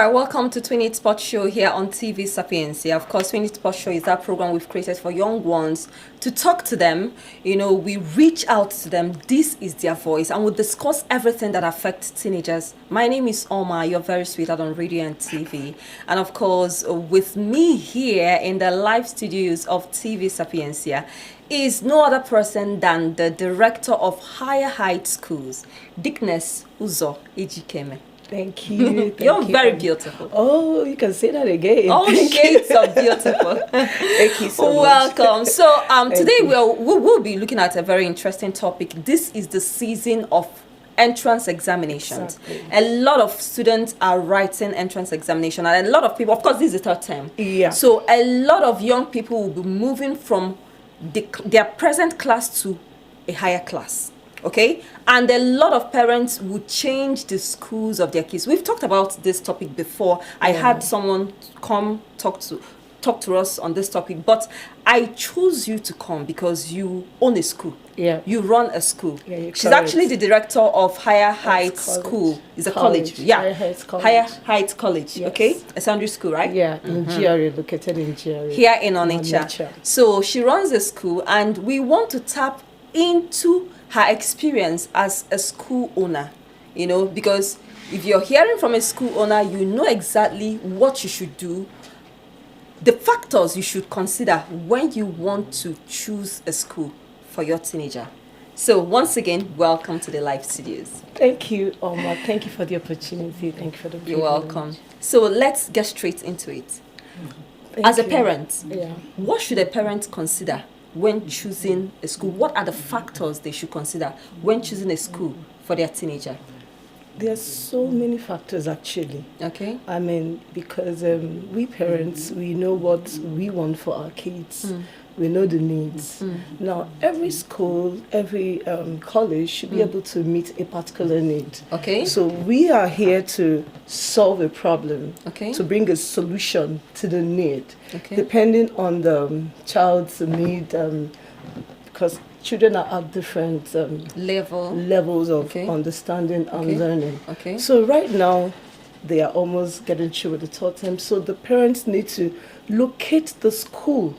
right, welcome to 20 Sports Show here on TV Sapiencia. Of course, 20 Sports Show is that program we've created for young ones to talk to them. You know, we reach out to them. This is their voice, and we'll discuss everything that affects teenagers. My name is Oma. You're very sweet out on radio and TV. And of course, with me here in the live studios of TV Sapiencia is no other person than the director of Higher Heights Schools, Deaconess Ejikeme. Thank you. You're very beautiful. Oh, you can say that again. All shades of beautiful. Thank you so Welcome. much. So today we'll be looking at a very interesting topic. This is the season of entrance examinations. Exactly. A lot of students are writing entrance examination, and a lot of people, of course, this is the third term. Yeah. So a lot of young people will be moving from their present class to a higher class. Okay, and a lot of parents would change the schools of their kids. We've talked about this topic before. I had someone come talk to us on this topic, but I chose you to come because you own a school. Yeah. You run a school. Yeah, you're She's correct. actually the director of Higher Heights School. It's a college. Yeah. Higher Heights College. Higher Heights College. Yes. Okay, a secondary school, right? Yeah, in GRA, located in GRA. Here in Onitsha. Onitsha. So she runs a school, and we want to tap into her experience as a school owner, you know, because if you're hearing from a school owner, you know exactly what you should do, the factors you should consider when you want to choose a school for your teenager. So once again, welcome to the live studios. Thank you, Oma. Thank you for the opportunity. Thank you for the privilege. You're welcome. So let's get straight into it. Thank As a you. parent, Yeah. what should a parent consider when choosing a school? What are the factors they should consider when choosing a school for their teenager? There's so many factors actually. Okay. I mean, because we parents, we know what we want for our kids. We know the needs. Now, every school, every college should be able to meet a particular need. Okay. So we are here to solve a problem, Okay. to bring a solution to the need, Okay. depending on the child's need, because children are at different levels of Okay. understanding and Okay. learning. Okay. So right now, they are almost getting through with the third term. So the parents need to locate the school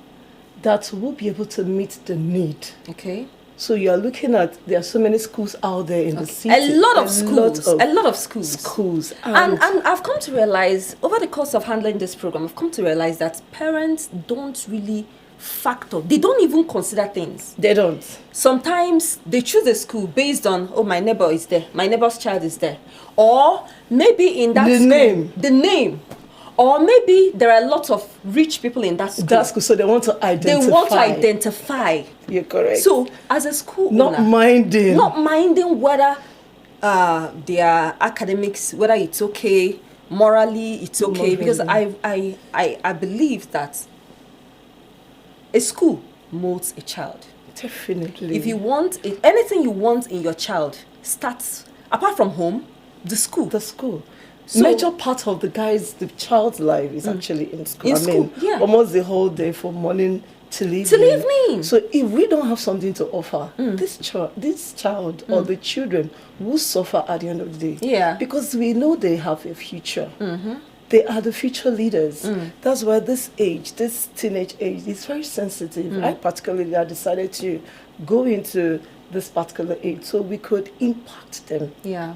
that will be able to meet the need. Okay. So you are looking at, there are so many schools out there in the city. A lot of schools. lot A lot of schools. schools. And I've come to realize, over the course of handling this program, I've come to realize that parents don't really factor. They don't even consider things. they don't. Sometimes they choose a school based on, oh, my neighbor is there, my neighbor's child is there, or maybe in that The school, name. the name, or maybe there are a lot of rich people in that school. That's good. So they want to identify. They want to identify. You're correct. So, as a school not owner, minding. not minding whether their academics, whether it's okay, morally it's okay, because I believe that a school molds a child. Definitely. If you want anything you want in your child, starts apart from home, the school. the school. So- Major part of the child's life is actually in school. In I mean, school, yeah. almost the whole day from morning till evening. Till evening. So if we don't have something to offer, this child or the children will suffer at the end of the day. Yeah. Because we know they have a future. They are the future leaders. That's why this age, this teenage age, is very sensitive. I particularly decided to go into this particular age so we could impact them, Yeah.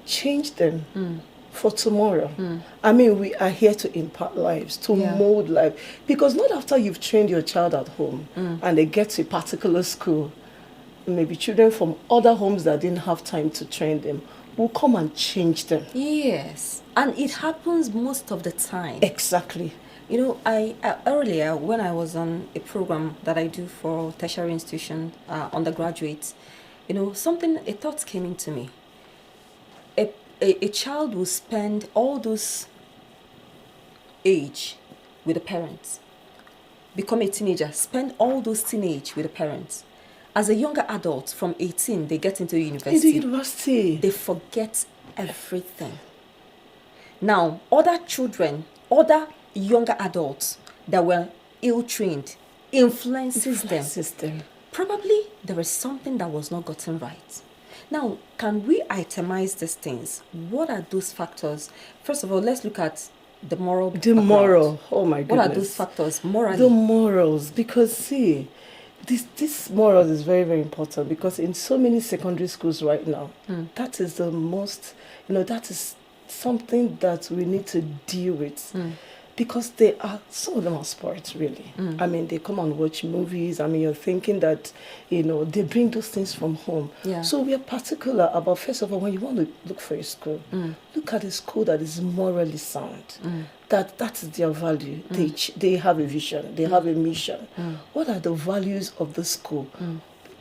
change them for tomorrow. I mean, we are here to impact lives, to Yeah. mold life. Because not after you've trained your child at home and they get to a particular school, maybe children from other homes that didn't have time to train them will come and change them. Yes. And it happens most of the time. Exactly. You know, I earlier when I was on a program that I do for tertiary institution undergraduates, you know, a thought came into me. A child will spend all those age with the parents, become a teenager, spend all those teenage with the parents. As a younger adult, from 18, they get into In university. the university. They forget everything. Now, other children, other younger adults that were ill-trained influences them. System. Probably there is something that was not gotten right. Now, can we itemize these things? What are those factors? First of all, let's look at the moral The background. moral, oh my goodness. What are those factors morally? The morals, because see, this morals is very, very important, because in so many secondary schools right now, that is the most, that is something that we need to deal with. Because some of them are sports, really. I mean, they come and watch movies. I mean, you're thinking that, they bring those things from home. Yeah. So we are particular about, first of all, when you want to look for a school, look at a school that is morally sound. That is their value. They have a vision. They have a mission. What are the values of the school?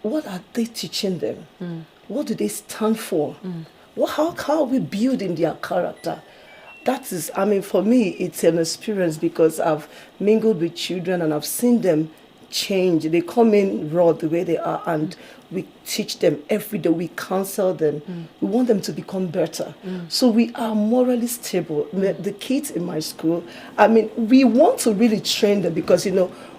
What are they teaching them? What do they stand for? How are we building their character? That is, I mean, for me, it's an experience, because I've mingled with children and I've seen them change. They come in raw the way they are, and we teach them every day. We counsel them. We want them to become better. So we are morally stable. The kids in my school, I mean, we want to really train them, because,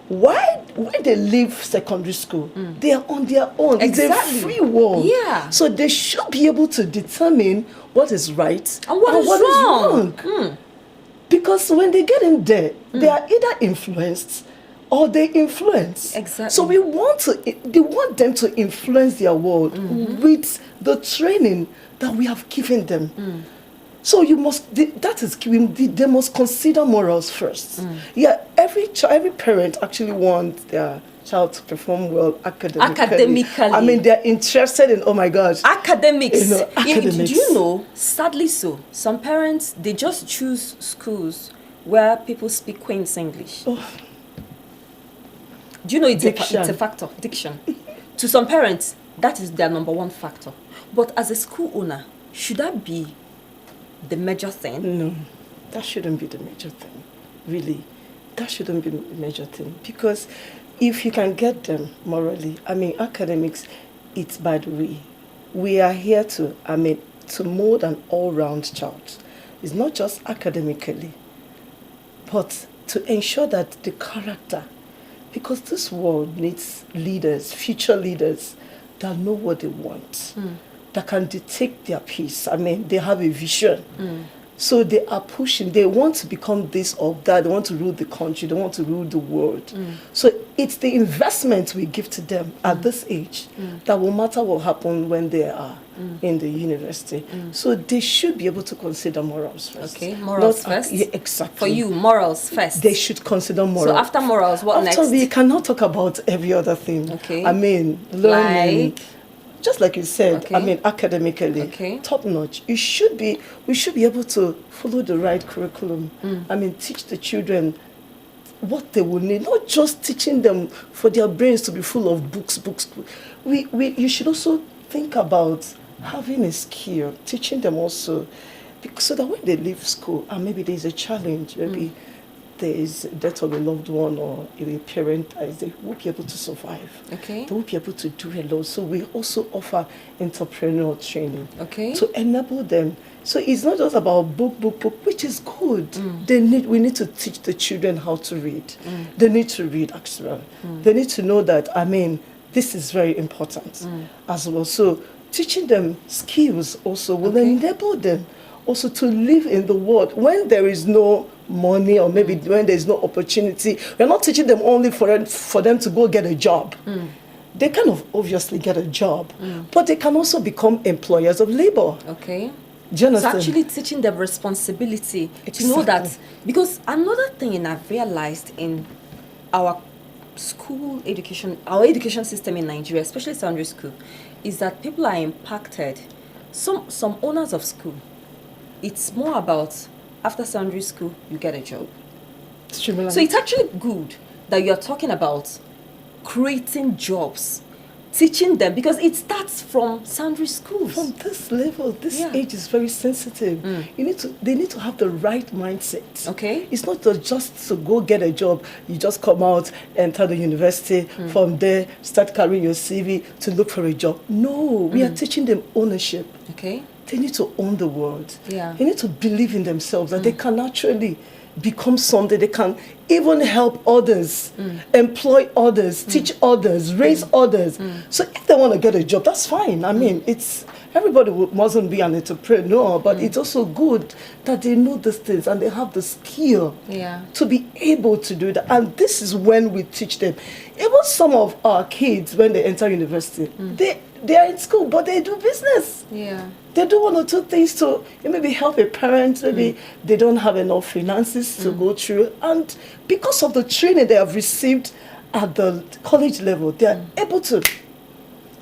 when they leave secondary school, they are on their own. Exactly. It's a free world. Yeah. So they should be able to determine what is right And what is wrong. Because when they get in there, they are either influenced or they influence. Exactly. So we want them to influence their world with the training that we have given them. So they must consider morals first. Yeah, every parent actually wants their child to perform well academically. I mean, they're interested in, oh my gosh, academics. Academics. Do you know, sadly so, some parents, they just choose schools where people speak Queen's English. Oh. Do you know it's Diction. a factor, diction. To some parents, that is their number one factor. But as a school owner, should that be the major thing? No, that shouldn't be the major thing. Really, that shouldn't be the major thing. Because if you can get them morally, I mean, academics, it's by the way. We are here to mold an all-round child. It's not just academically, but to ensure that the character, because this world needs leaders, future leaders, that know what they want, that can dictate their peace. I mean, they have a vision. So they are pushing. They want to become this or that. They want to rule the country. They want to rule the world. So it's the investment we give to them at this age that will matter what happens when they are in the university. So they should be able to consider morals first. Okay, morals first? Yeah, exactly. For you, morals first. They should consider morals. So after morals, what next? After, we cannot talk about every other thing. Okay. I mean, learning. Like? Just like you said, Okay. I mean, academically, Okay. top notch. We should be able to follow the right curriculum. I mean, teach the children what they will need, not just teaching them for their brains to be full of books. You should also think about having a skill, teaching them also, so that when they leave school, and maybe there's a challenge, maybe there is death of a loved one or a parent, they won't be able to survive. Okay. They won't be able to do a lot. So we also offer entrepreneurial training. Okay. To enable them. So it's not just about book, which is good. We need to teach the children how to read. They need to read actually. They need to know that, I mean, this is very important as well. So teaching them skills also will enable them also to live in the world when there is no money, or maybe when there is no opportunity. We're not teaching them only for them to go get a job. They kind of obviously get a job, but they can also become employers of labor. Okay. Do you It's understand? actually teaching them responsibility to know that. Because another thing I've realized in our school education, our education system in Nigeria, especially secondary school, is that people are impacted. Some owners of school, it's more about after secondary school, you get a job. Streamline. So it's actually good that you're talking about creating jobs, teaching them, because it starts from secondary schools. From this level, this age is very sensitive. They need to have the right mindset. Okay. It's not just to go get a job. You just come out, enter the university, from there, start carrying your CV to look for a job. No, we are teaching them ownership. Okay. They need to own the world. Yeah. They need to believe in themselves, that they can actually become something. They can even help others, employ others, teach others, raise others. So if they want to get a job, that's fine. I mean, everybody mustn't be an entrepreneur, but it's also good that they know these things and they have the skill to be able to do that. And this is when we teach them. Even some of our kids, when they enter university, they are in school, but they do business. Yeah. They do one or two things to maybe help a parent, maybe they don't have enough finances to go through. And because of the training they have received at the college level, they are able to,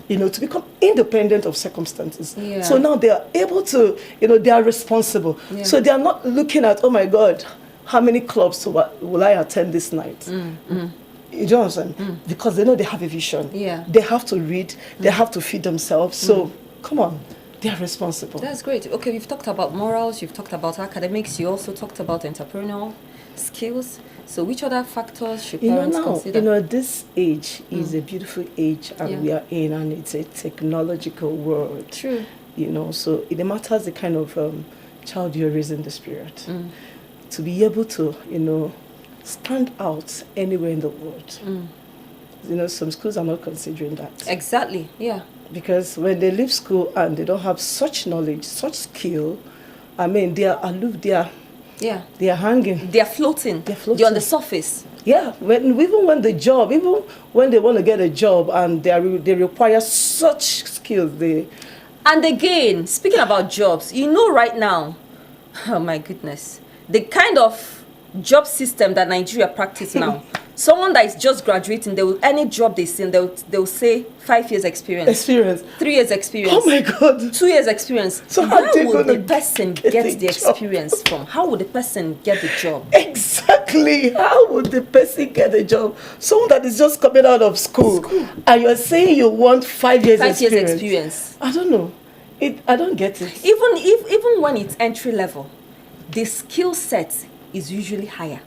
to become independent of circumstances. Yeah. So now they are able to, they are responsible. Yeah. So they are not looking at, oh my God, how many clubs will I attend this night? You know what I'm saying? Because they know they have a vision. Yeah. They have to read. They have to feed themselves. So, come on. They are responsible. That's great. Okay, we've talked about morals. You've talked about academics. You also talked about entrepreneurial skills. So which other factors should parents consider? This age is a beautiful age and we are in, and it's a technological world. True. So it matters the kind of child you're raising the spirit. To be able to, stand out anywhere in the world. Some schools are not considering that. Exactly, yeah. Because when they leave school and they don't have such knowledge, such skill, I mean, they are aloof, they are hanging. They are floating. They're on the surface. Yeah, even when they want to get a job and they require such skills, And again, speaking about jobs, right now, oh my goodness, the kind of job system that Nigeria practice now. Someone that is just graduating, any job they see, they'll say 5 years experience. 3 years experience. Oh my God. 2 years experience. So how would the person get the experience from? How would the person get the job? Exactly. How would the person get a job? Someone that is just coming out of school. And you're saying you want 5 years experience. 5 years experience. I don't know. I don't get it. Even when it's entry level, the skill set is usually higher.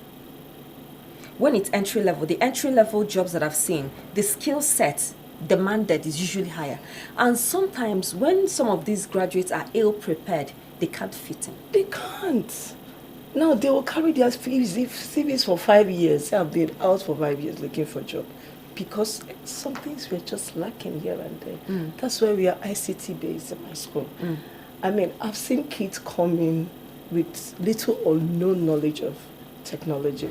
When it's entry level, the entry level jobs that I've seen, the skill set demanded is usually higher. And sometimes when some of these graduates are ill prepared, they can't fit in. They can't. Now they will carry their CVs for 5 years. I've been out for 5 years looking for a job. Because some things we're just lacking here and there. That's why we are ICT based in my school. I mean, I've seen kids come in with little or no knowledge of technology,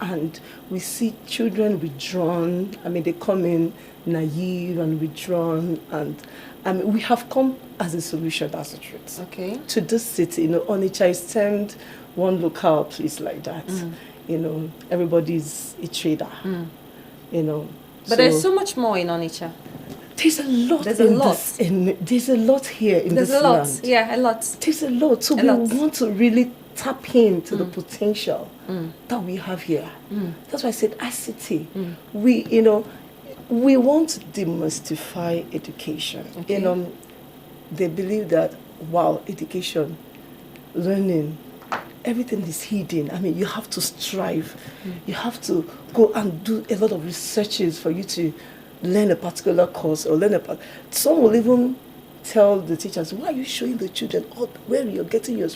and we see children withdrawn. I mean, they come in naive and withdrawn, and I mean, we have come as a solution, that's the truth. Okay. To this city, Onitsha is termed one local place like that. Everybody's a trader. But there's so much more in Onitsha. There's a lot. There's a lot here in this land. Yeah, a lot. There's a lot. So we want to really tap into the potential that we have here. That's why I said ICT. We want to demystify education. Okay. They believe that education, learning, everything is hidden. I mean, you have to strive. You have to go and do a lot of researches for you to learn a particular course or some will even tell the teachers, why are you showing the children where you're getting your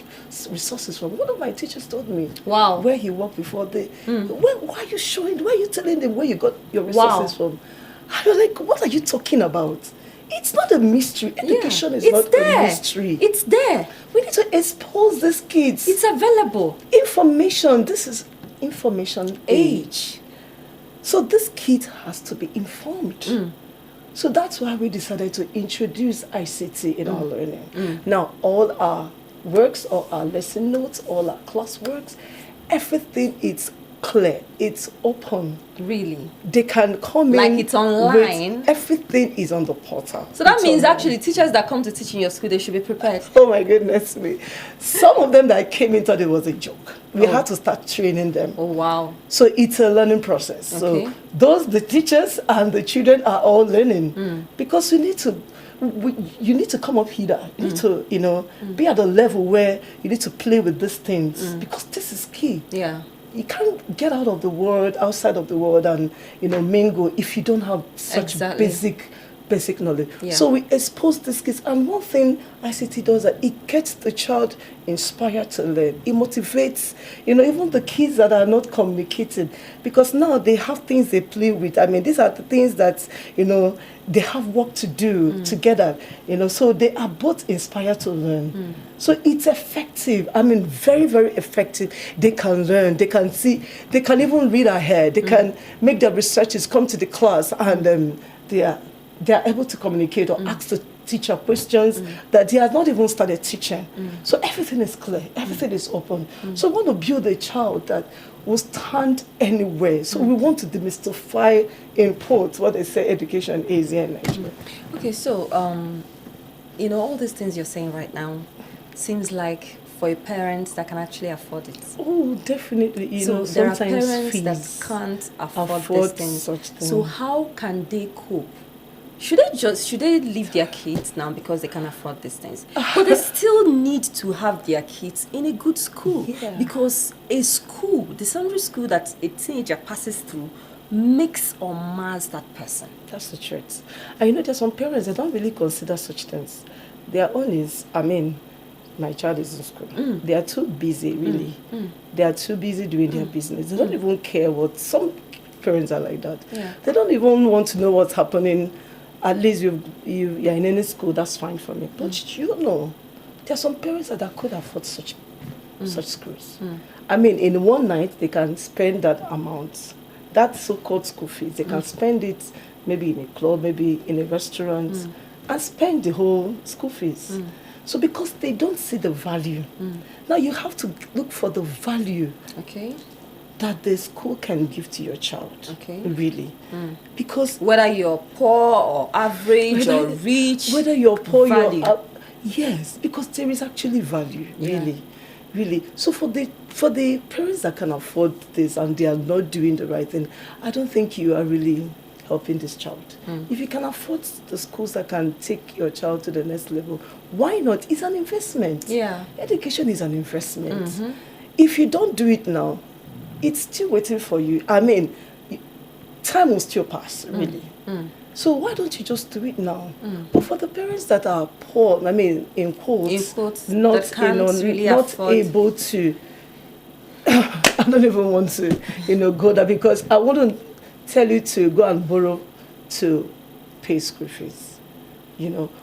resources from? One of my teachers told me where he worked before. Why are you showing? Why are you telling them where you got your resources from? I was like, what are you talking about? It's not a mystery. Education is not a mystery. It's there. We need to expose these kids. It's available. Information. This is information age. So this kid has to be informed. So that's why we decided to introduce ICT in our learning. Now, all our works, all our lesson notes, all our classworks, everything is clear. It's open. Really? They can come like in. It's online? Everything is on the portal. So that means actually teachers that come to teach in your school, they should be prepared. Oh my goodness me. Some of them that came in thought it was a joke. We had to start training them. Oh, wow. So it's a learning process. Okay. So the teachers and the children are all learning. Because you need to come up here. You need to, be at a level where you need to play with these things. Because this is key. Yeah. You can't get outside of the world and, mingle if you don't have such basic basic knowledge. Yeah. So we expose these kids, and one thing ICT does that it gets the child inspired to learn. It motivates, even the kids that are not communicating, because now they have things they play with. I mean, these are the things that, they have work to do together, so they are both inspired to learn. So it's effective. I mean, very, very effective. They can learn, they can see, they can even read ahead, they can make their researches, come to the class, and they are able to communicate or ask the teacher questions that they have not even started teaching. So everything is clear, everything is open. So we want to build a child that will stand anywhere. So we want to demystify in quotes what they say education is here in Nigeria. Okay, so all these things you're saying right now seems like for a parent that can actually afford it. Oh, definitely. So there are sometimes parents fees that can't afford these things. such things. So how can they cope? Should they leave their kids now because they can afford these things? But they still need to have their kids in a good school. Yeah. Because a school, the secondary school that a teenager passes through, makes or mars that person. That's the truth. And there's some parents that don't really consider such things. Their own is, my child is in school. They are too busy, really. They are too busy doing their business. They don't even care what, some parents are like that. Yeah. They don't even want to know what's happening. At least you're in any school, that's fine for me. But there are some parents that could afford such schools. In one night, they can spend that amount, that so-called school fees. They can spend it maybe in a club, maybe in a restaurant, and spend the whole school fees. So because they don't see the value, now you have to look for the value. Okay. That the school can give to your child. Okay. Really. Because whether you're poor or average or rich. Whether you're poor, yes, because there is actually value, really. Really. So for the parents that can afford this and they are not doing the right thing, I don't think you are really helping this child. If you can afford the schools that can take your child to the next level, why not? It's an investment. Yeah. Education is an investment. If you don't do it now, it's still waiting for you. Time will still pass, really. So why don't you just do it now? But for the parents that are poor, in quotes, not really not able to, I don't even want to, go there, because I wouldn't tell you to go and borrow to pay school fees.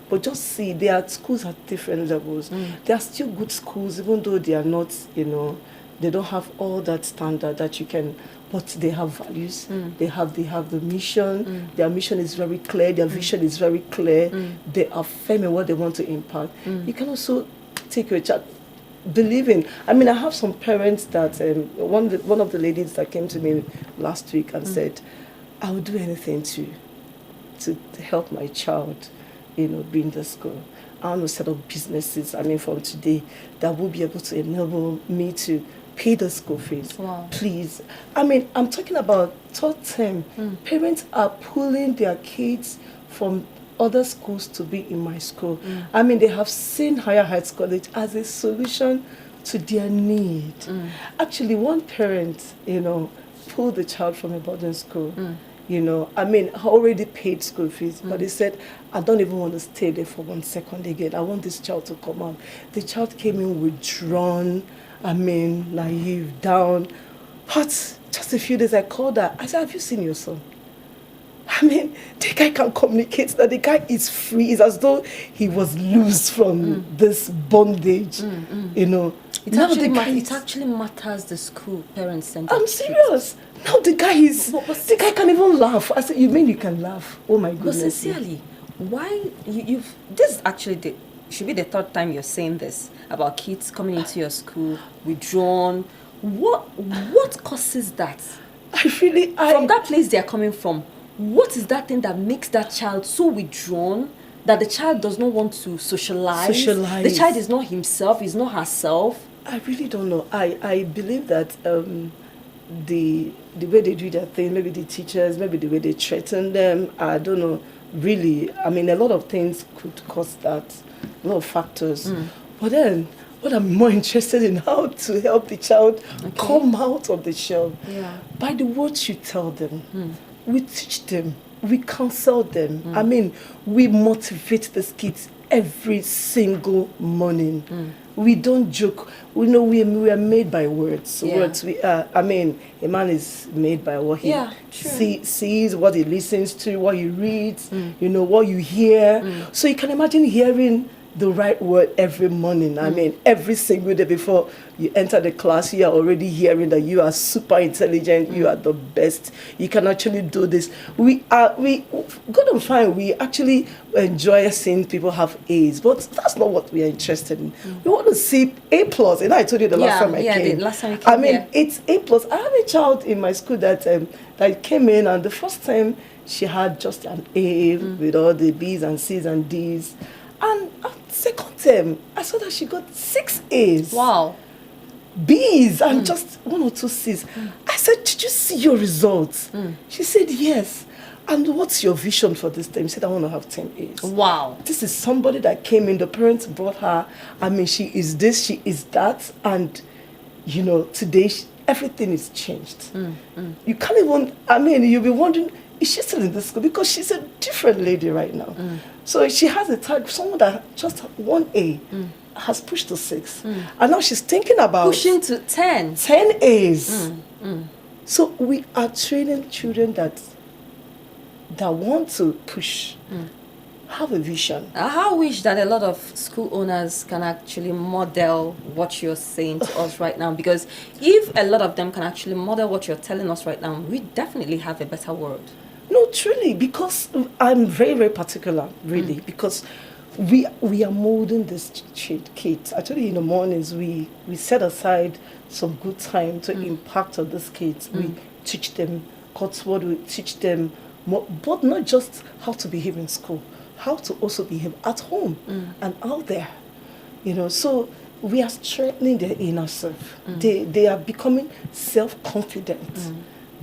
But just see, there are schools at different levels. There are still good schools, even though they are not, they don't have all that standard that you can, but they have values. They have the mission. Their mission is very clear. Their vision is very clear. They are firm in what they want to impact. You can also take your child, believe in. I have some parents that, one of the ladies that came to me last week and said, I would do anything to help my child, be in the school. I want to set up businesses, from today, that will be able to enable me to pay the school fees. Wow. Please. I'm talking about third term. Parents are pulling their kids from other schools to be in my school. They have seen Higher Heights College as a solution to their need. Actually, one parent, pulled the child from a boarding school. Already paid school fees, but he said, I don't even want to stay there for 1 second again. I want this child to come out. The child came in withdrawn, naive, down. But just a few days, I called her. I said, have you seen your son? The guy can communicate, that the guy is free. It's as though he was loose from this bondage, It actually matters the school parents send. I'm serious. Now the guy can even laugh. I said, you mean you can laugh? Oh my goodness. But sincerely, why this is actually should be the third time you're saying this about kids coming into your school withdrawn. What causes that? From that place they are coming from, what is that thing that makes that child so withdrawn that the child does not want to socialize? The child is not himself, is not herself. I really don't know. I believe that the way they do their thing, maybe the teachers, maybe the way they threaten them, I don't know. Really, a lot of things could cause that, a lot of factors. But then, what I'm more interested in, how to help the child come out of the shell. Yeah. By the words you tell them, we teach them we counsel them. I mean, we motivate these kids every single morning. We don't joke. We know we are made by words. Words. I mean, a man is made by what he sees, what he listens to, what he reads. What you hear. So you can imagine hearing the right word every morning. I mean, every single day before you enter the class, you are already hearing that you are super intelligent, you are the best, you can actually do this. We good and fine, we actually enjoy seeing people have A's, but that's not what we are interested in. We want to see A+. And I told you the last time I came. The last time you came. I mean, it's A+. I have a child in my school that came in, and the first time she had just an A with all the B's and C's and D's. And second term, I saw that she got 6 A's. Wow. B's and just 1 or 2 C's. I said, did you see your results? She said, yes. And what's your vision for this time? She said, I want to have 10 A's. Wow. This is somebody that came in, the parents brought her. I mean, she is this, she is that. And, today everything is changed. You can't even, I mean, you'll be wondering, is she still in this school? Because she's a different lady right now. So she has a type, someone that just 1 A has pushed to 6. And now she's thinking about pushing to 10. 10 A's. So we are training children that want to push, have a vision. I wish that a lot of school owners can actually model what you're saying to us right now, because if a lot of them can actually model what you're telling us right now, we definitely have a better world. No, truly, because I'm very, very particular, really, because we are molding this kids. I told you in the mornings, we set aside some good time to impact on these kids. We teach them God's word, we teach them more, but not just how to behave in school, how to also behave at home and out there. So we are strengthening their inner self. They are becoming self-confident.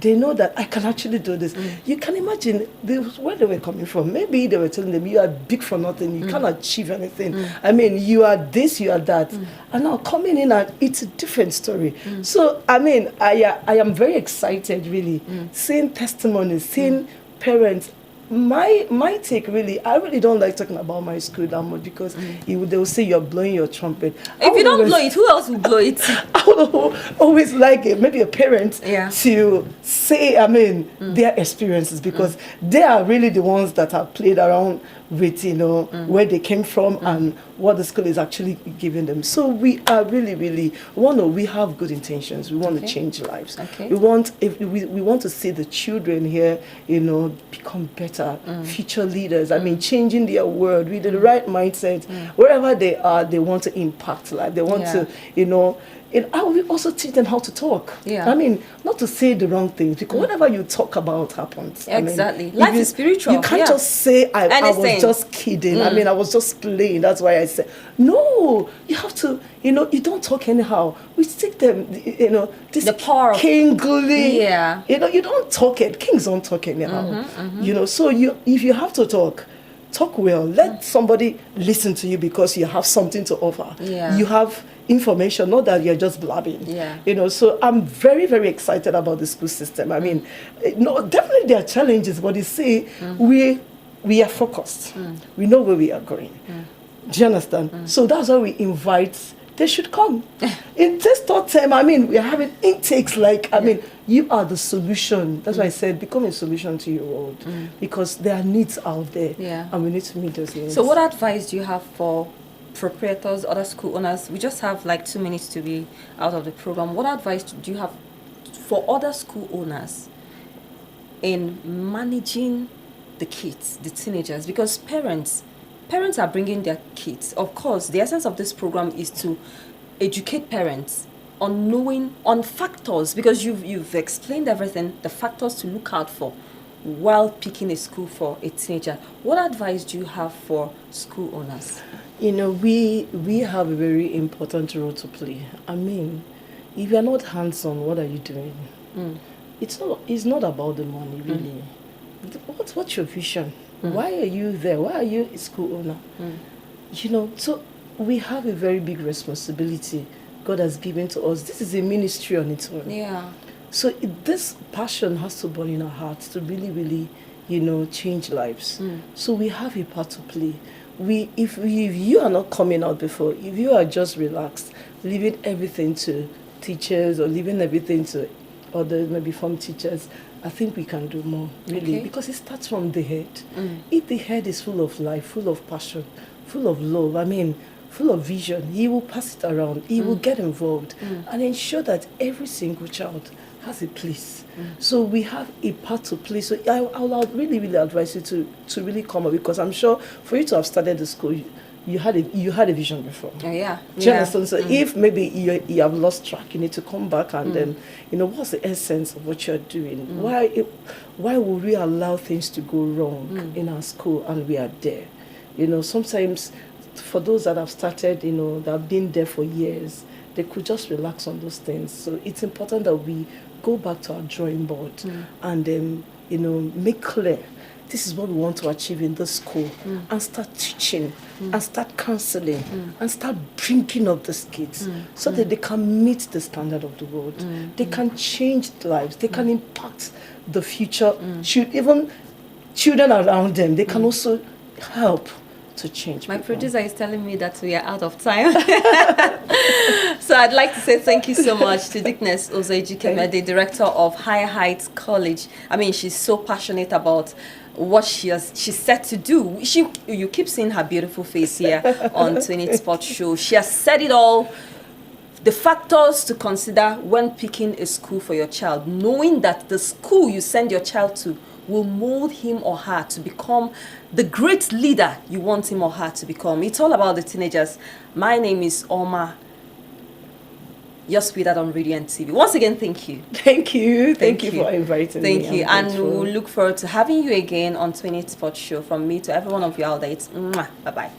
They know that I can actually do this. You can imagine where they were coming from. Maybe they were telling them, you are big for nothing, you can't achieve anything. I mean, you are this, you are that. And now coming in, and it's a different story. So, I mean, I am very excited, really, seeing testimonies, seeing parents. My take, really, I really don't like talking about my school that much, because they will say you're blowing your trumpet. If you don't blow it, who else will blow it? I would always like maybe a parent to say, I mean, their experiences, because they are really the ones that have played around with, where they came from and what the school is actually giving them. So we are really, really, we have good intentions. We want to change lives. We want to see the children here, become better, future leaders. I mean, changing their world with the right mindset. Wherever they are, they want to impact life. They want to, I will also teach them how to talk. I mean, not to say the wrong things, because whatever you talk about happens. Exactly. I mean, life is spiritual. You can't just say, I was just kidding. I mean, I was just playing. That's why I said, no, you have to, you don't talk anyhow. We take them, this the power of kingly. You don't talk it. Kings don't talk anyhow. So if you have to talk well. Let somebody listen to you because you have something to offer. You have information, not that you're just blabbing. So I'm very, very excited about the school system. I mean, definitely there are challenges, but you see, we are focused. We know where we are going. Do you understand? So that's why we invite. They should come. In this third term, I mean, we are having intakes I mean, you are the solution. That's why I said become a solution to your world. Because there are needs out there. And we need to meet those needs. So what advice do you have for proprietors, other school owners? We just have 2 minutes to be out of the program. What advice do you have for other school owners in managing the kids, the teenagers? Because parents are bringing their kids. Of course, the essence of this program is to educate parents on factors, because you've explained everything, the factors to look out for while picking a school for a teenager. What advice do you have for school owners? We have a very important role to play. I mean, if you're not hands-on, what are you doing? It's not about the money, really. What's your vision? Why are you there? Why are you a school owner? So we have a very big responsibility God has given to us. This is a ministry on its own. Yeah. So this passion has to burn in our hearts to really, really, change lives. So we have a part to play. If you are not coming out before, if you are just relaxed, leaving everything to teachers or leaving everything to other maybe form teachers, I think we can do more, really, because it starts from the head. If the head is full of life, full of passion, full of love, full of vision, he will pass it around, he will get involved and ensure that every single child has a place. So we have a part to play. So I would really, really advise you to really come up, because I'm sure for you to have started the school, you had a vision before. Oh, yeah. Do you understand? So if maybe you have lost track, you need to come back and what's the essence of what you're doing? Why would we allow things to go wrong in our school and we are there? Sometimes for those that have started, that have been there for years, they could just relax on those things. So it's important that we go back to our drawing board and make clear this is what we want to achieve in this school, and start teaching and start counseling and start bringing up the kids so that they can meet the standard of the world. They can change lives. They can impact the future. Even children around them, they can also help to change. My people. producer is telling me that we are out of time. So I'd like to say thank you so much to Deaconess Ejikeme, the director of High Heights College. She's so passionate about what she's set to do. You keep seeing her beautiful face here on 20 Sports Show. She has said it all. The factors to consider when picking a school for your child, knowing that the school you send your child to will mold him or her to become the great leader you want him or her to become. It's all about the teenagers. My name is Oma, your sweetheart on Radio and TV. Once again, thank you. Thank you. Thank you for inviting me. Thank you. And we'll look forward to having you again on 20 Sports Show. From me to every one of you out there, it's mwah. Bye-bye.